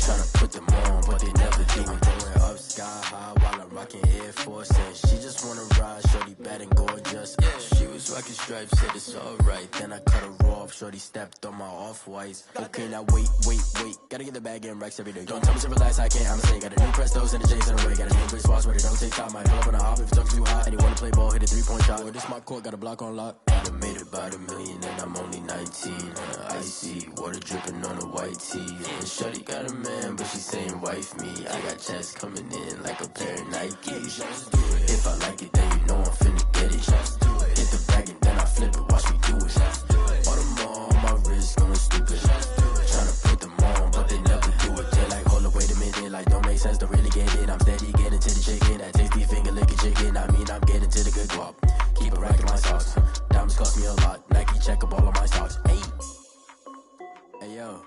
Tryna put them on, but they never do it. Going up sky high while I'm rocking Air Force. And she just wanna ride, shorty bad and gorgeous. She was rocking stripes, said it's alright. Then I cut her off, shorty stepped on my off-whites. Okay, now wait. Gotta get the bag in racks every day. Don't tell me to relax, I can't, I'ma say. Got a new Prestos and the J's in the way. Got a new bitch spots where they don't take time. Might pull up on a hop if it's talking too hot. And you wanna play ball, hit a 3-point shot. Or this my court, got a block on lock. I done made about $1 million and I'm only 19. Icy water dripping on a white tee. And shorty got a man, but she saying wife me. I got checks coming in like a pair of Nikes. If I like it, then you know I'm finna get it. Hit the bag and then I flip it, watch me do it. All them on my wrist going stupid. Tryna put them on, but they never do it. They like, hold up, wait a minute, like don't make sense, don't really get it. I'm steady getting to the chicken, that tasty finger licking chicken. I mean, I'm getting to the good guap. Keep a rack in my socks. Diamonds cost me a lot. Nike check up all of my stocks. Hey yo,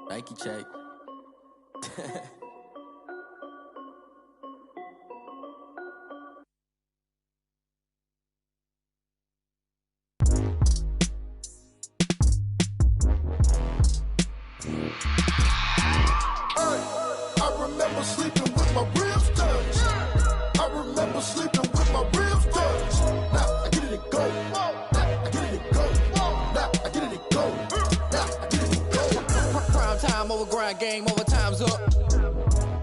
Nike check. I remember sleeping with my my game, overtime's up.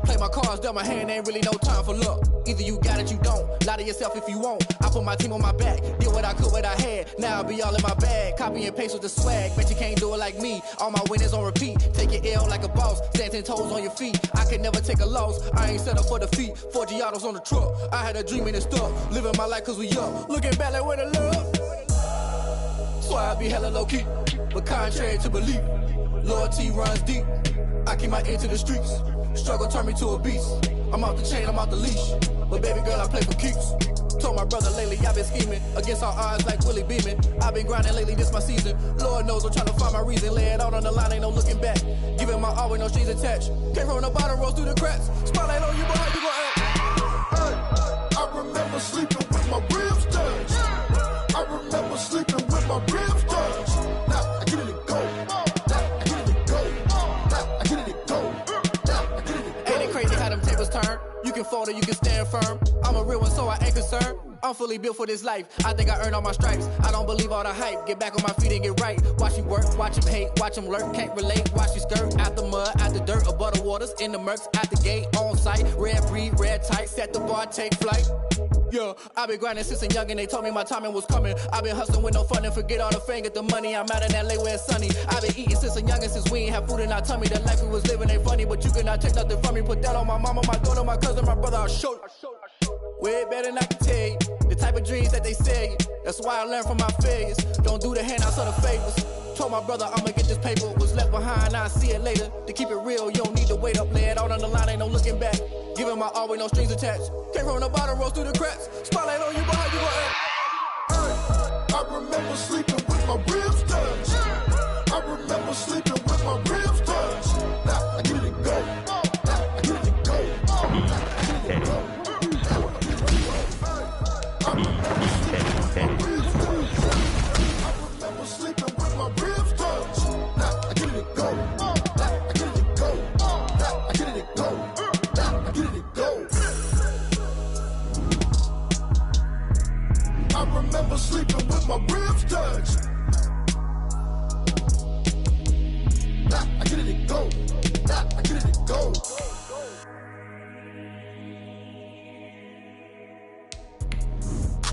Play my cards, dealt my hand, ain't really no time for luck. Either you got it, you don't. Lie to yourself if you won't. I put my team on my back, did what I could, what I had. Now I'll be all in my bag, copy and paste with the swag. Bet you can't do it like me. All my winners on repeat. Take your L like a boss, stand 10 toes on your feet. I could never take a loss, I ain't set up for defeat. 4 Giottos on the truck, I had a dream and it stuck. Living my life cause we up, looking back like where the love. So I be hella low key, but contrary to belief, loyalty runs deep. I keep my ear to the streets. Struggle turned me to a beast. I'm off the chain, I'm off the leash. But baby girl, I play for keeps. Told my brother lately, I've been scheming against all odds like Willie Beeman. I've been grinding lately, this my season. Lord knows I'm trying to find my reason. Lay it out on the line, ain't no looking back. Giving my all with no strings attached. Came from the bottom, rose through the cracks. Spotlight on you, boy, how you gon' act? Hey, I remember sleeping with my ribs touched. I remember sleeping with my ribs touched. Now I get it to go. Now I get it to go. Now I get it to go. Now I get it to go. Ain't it crazy how them tables turn? You can fold or you can stand firm. I'm a real one, so I ain't concerned. I'm fully built for this life. I think I earned all my stripes. I don't believe all the hype. Get back on my feet and get right. Watch you work, watch him hate, watch him lurk. Can't relate, watch you skirt. Out the mud, out the dirt, above the waters, in the murks, out the gate, on site. Red breed, red tight, set the bar, take flight. Yeah, I been grinding since a young and they told me my timing was coming. I been hustling with no fun and forget all the fame, get the money. I'm out in LA where it's sunny. I been eating since a young and since we ain't have food in our tummy. The life we was living ain't funny, but you cannot take nothing from me. Put that on my mama, my daughter, my cousin, my brother, I'll show you. Way better than I can tell you. The type of dreams that they sell you. That's why I learned from my failures. Don't do the handouts or the favors. Told my brother I'ma get this paper. Was left behind, I'll see it later. To keep it real, you don't need to wait up. Lay it out on the line, ain't no looking back. Giving my all with no strings attached. Came from the bottom, rose through the cracks. Spotlight on you, boy, how you gon' act? Hey, I remember sleeping with my ribs touched. I remember sleeping with my ribs touched. Now I get it to go. Now I get it to go. Now I get it to go. I remember sleeping with my ribs touched. Now I get it to go. Now I get it to go. Now I get it to go. Now I get it to go. I remember sleeping with my ribs touched. Now I get it to go. Now I get it to go.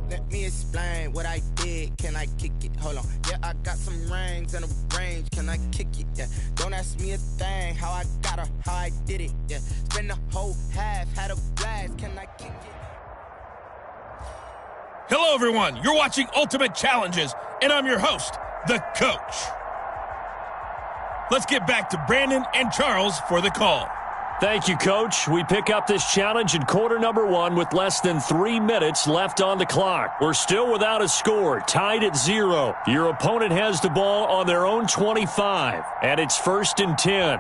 Let me explain what I did. Can I kick it? Hold on. Yeah, I got some rings and a range. Can I kick it? Yeah. Don't ask me a thing. How I got her, how I did it. Yeah. Spend the whole half, had a blast. Can I kick it? Hello, everyone. You're watching Ultimate Challenges, and I'm your host, the Coach. Let's get back to Brandon and Charles for the call. Thank you, Coach. We pick up this challenge in quarter number 1 with less than 3 minutes left on the clock. We're still without a score, tied at 0. Your opponent has the ball on their own 25, and it's 1st and 10.